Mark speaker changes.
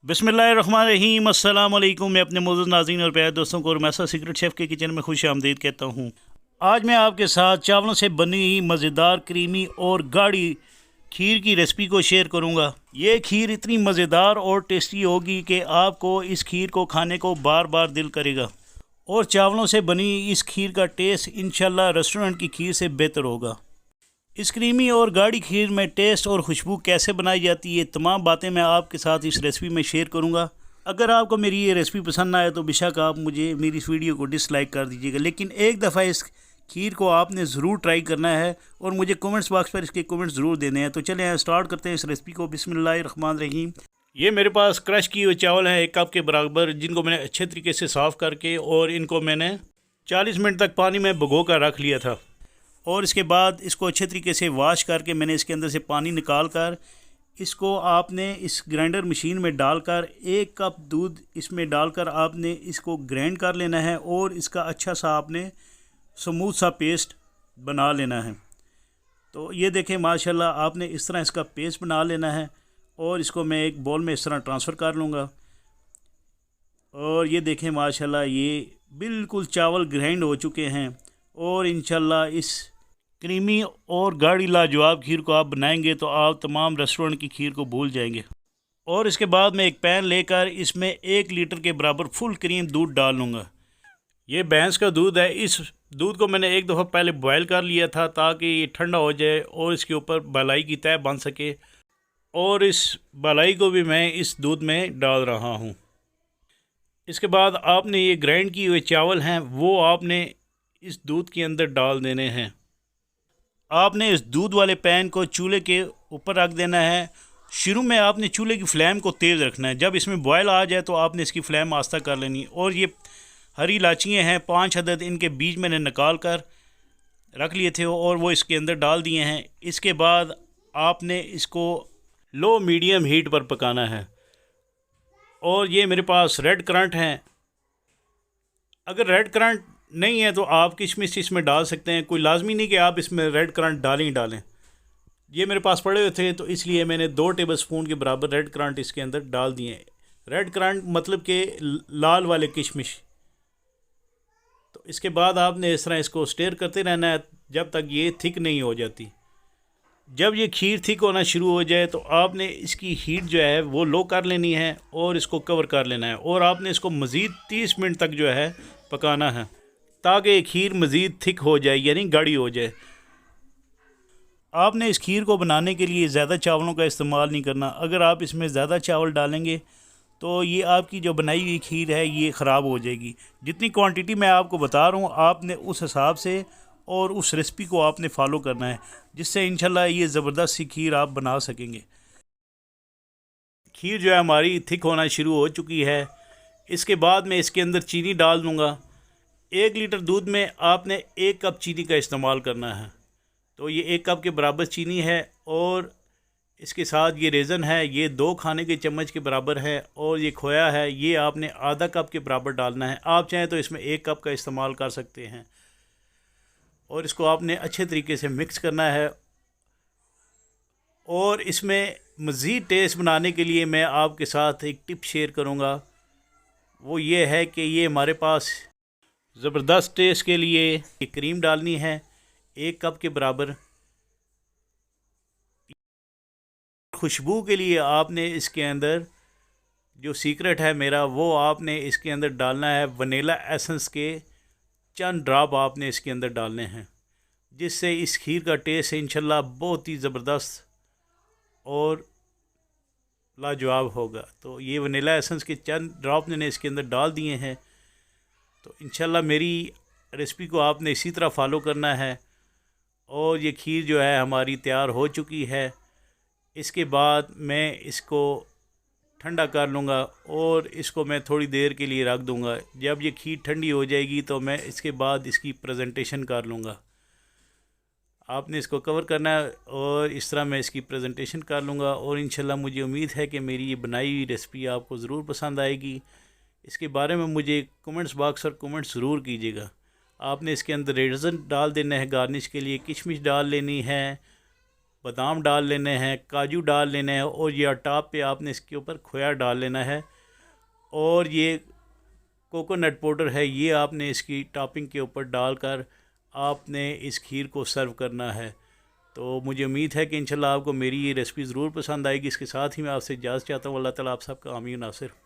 Speaker 1: बिस्मिल्लाहिर्रहमानिर्रहीम अस्सलाम वालेकुम। मैं अपने मौजूद नाज़रीन और प्यारे दोस्तों को रमैसा सीक्रेट शेफ़ के किचन में खुश आमदीद कहता हूँ। आज मैं आपके साथ चावलों से बनी मज़ेदार क्रीमी और गाढ़ी खीर की रेसिपी को शेयर करूँगा। ये खीर इतनी मज़ेदार और टेस्टी होगी कि आपको इस खीर को खाने को बार बार दिल करेगा और चावलों से बनी इस खीर का टेस्ट इंशाल्लाह रेस्टोरेंट की खीर से बेहतर होगा। इस क्रीमी और गाढ़ी खीर में टेस्ट और खुशबू कैसे बनाई जाती है, ये तमाम बातें मैं आपके साथ इस रेसिपी में शेयर करूंगा। अगर आपको मेरी ये रेसिपी पसंद आए तो बेशक आप मुझे मेरी इस वीडियो को डिसलाइक कर दीजिएगा, लेकिन एक दफ़ा इस खीर को आपने ज़रूर ट्राई करना है और मुझे कमेंट्स बॉक्स पर इसके कमेंट्स ज़रूर देने हैं। तो चलें स्टार्ट करते हैं इस रेसिपी को। बिस्मिल्लाहिर्रहमानिर्रहीम। ये मेरे पास क्रश किए हुए चावल हैं 1 कप के बराबर, जिनको मैंने अच्छे तरीके से साफ़ करके और इनको मैंने 40 मिनट तक पानी में भिगो कर रख लिया था। और इसके बाद इसको अच्छे तरीके से वॉश करके मैंने इसके अंदर से पानी निकाल कर इसको आपने इस ग्राइंडर मशीन में डालकर 1 कप दूध इसमें डालकर आपने इसको ग्राइंड कर लेना है और इसका अच्छा सा आपने स्मूथ सा पेस्ट बना लेना है। तो ये देखें माशाल्लाह आपने इस तरह इसका पेस्ट बना लेना है और इसको मैं एक बाउल में इस तरह ट्रांसफ़र कर लूँगा। और ये देखें माशाल्लाह ये बिल्कुल चावल ग्राइंड हो चुके हैं और इंशाल्लाह इस क्रीमी और गाढ़ी लाजवाब खीर को आप बनाएंगे तो आप तमाम रेस्टोरेंट की खीर को भूल जाएंगे। और इसके बाद मैं एक पैन लेकर इसमें 1 लीटर के बराबर फुल क्रीम दूध डाल लूँगा। ये भैंस का दूध है। इस दूध को मैंने एक दफ़ा पहले बॉयल कर लिया था ताकि ये ठंडा हो जाए और इसके ऊपर मलाई की तह बन सके, और इस मलाई को भी मैं इस दूध में डाल रहा हूँ। इसके बाद आपने ये ग्राइंड किए हुए चावल हैं वो आपने इस दूध के अंदर डाल देने हैं। आपने इस दूध वाले पैन को चूल्हे के ऊपर रख देना है। शुरू में आपने चूल्हे की फ्लेम को तेज़ रखना है। जब इसमें बॉयल आ जाए तो आपने इसकी फ्लेम आस्ता कर लेनी। और ये हरी इलायचियाँ हैं 5 अदद, इनके बीज मैंने निकाल कर रख लिए थे और वो इसके अंदर डाल दिए हैं। इसके बाद आपने इसको लो मीडियम हीट पर पकाना है। और ये मेरे पास रेड करंट हैं। अगर रेड करंट नहीं है तो आप किशमिश इसमें डाल सकते हैं, कोई लाजमी नहीं कि आप इसमें रेड करंट डालें ही डालें। ये मेरे पास पड़े हुए थे तो इसलिए मैंने 2 टेबलस्पून के बराबर रेड करंट इसके अंदर डाल दिए। रेड करंट मतलब कि लाल वाले किशमिश। तो इसके बाद आपने इस तरह इसको स्टेयर करते रहना है जब तक ये थिक नहीं हो जाती। जब ये खीर थिक होना शुरू हो जाए तो आपने इसकी हीट जो है वो लो कर लेनी है और इसको कवर कर लेना है और आपने इसको मज़ीद 30 मिनट तक जो है पकाना है ताकि खीर मज़ीद थिक हो जाए, यानी गाढ़ी हो जाए। आपने इस खीर को बनाने के लिए ज़्यादा चावलों का इस्तेमाल नहीं करना। अगर आप इसमें ज़्यादा चावल डालेंगे तो ये आपकी जो बनाई हुई खीर है ये ख़राब हो जाएगी। जितनी क्वांटिटी मैं आपको बता रहा हूँ आपने उस हिसाब से और उस रेसिपी को आपने फॉलो करना है, जिससे इंशाल्लाह ये ज़बरदस्त सी खीर आप बना सकेंगे। खीर जो है हमारी थिक होना शुरू हो चुकी है। इसके बाद मैं इसके अंदर चीनी डाल दूँगा। 1 लीटर दूध में आपने 1 कप चीनी का इस्तेमाल करना है। तो ये 1 कप के बराबर चीनी है और इसके साथ ये रेज़न है, ये 2 खाने के चम्मच के बराबर है। और ये खोया है, ये आपने आधा कप के बराबर डालना है। आप चाहें तो इसमें 1 कप का इस्तेमाल कर सकते हैं। और इसको आपने अच्छे तरीके से मिक्स करना है। और इसमें मज़ीद टेस्ट बनाने के लिए मैं आपके साथ एक टिप शेयर करूँगा। वो ये है कि ये हमारे पास ज़बरदस्त टेस्ट के लिए ये क्रीम डालनी है 1 कप के बराबर। खुशबू के लिए आपने इसके अंदर जो सीक्रेट है मेरा, वो आपने इसके अंदर डालना है वनीला एसेंस के चंद ड्रॉप आपने इसके अंदर डालने हैं, जिससे इस खीर का टेस्ट इंशाल्लाह बहुत ही ज़बरदस्त और लाजवाब होगा। तो ये वनीला एसेंस के चंद ड्रॉप मैंने इसके अंदर डाल दिए हैं। तो इंशाल्लाह मेरी रेसिपी को आपने इसी तरह फ़ॉलो करना है। और ये खीर जो है हमारी तैयार हो चुकी है। इसके बाद मैं इसको ठंडा कर लूँगा और इसको मैं थोड़ी देर के लिए रख दूँगा। जब ये खीर ठंडी हो जाएगी तो मैं इसके बाद इसकी प्रेजेंटेशन कर लूँगा। आपने इसको कवर करना है और इस तरह मैं इसकी प्रेजेंटेशन कर लूँगा। और इंशाल्लाह मुझे उम्मीद है कि मेरी ये बनाई हुई रेसिपी आपको ज़रूर पसंद आएगी। इसके बारे में मुझे कमेंट्स बॉक्स और कमेंट्स ज़रूर कीजिएगा। आपने इसके अंदर रेज़न डाल देना है गार्निश के लिए, किशमिश डाल लेनी है बादाम डाल लेने हैं, काजू डाल लेने हैं, और ये टॉप पे आपने इसके ऊपर खोया डाल लेना है। और ये कोकोनट पाउडर है, ये आपने इसकी टॉपिंग के ऊपर डालकर आपने इस खीर को सर्व करना है। तो मुझे उम्मीद है कि इंशाल्लाह आपको मेरी ये रेसिपी ज़रूर पसंद आएगी। इसके साथ ही मैं आपसे इजाज़त चाहता हूँ। अल्लाह ताला आप सबका आमीन नासिर।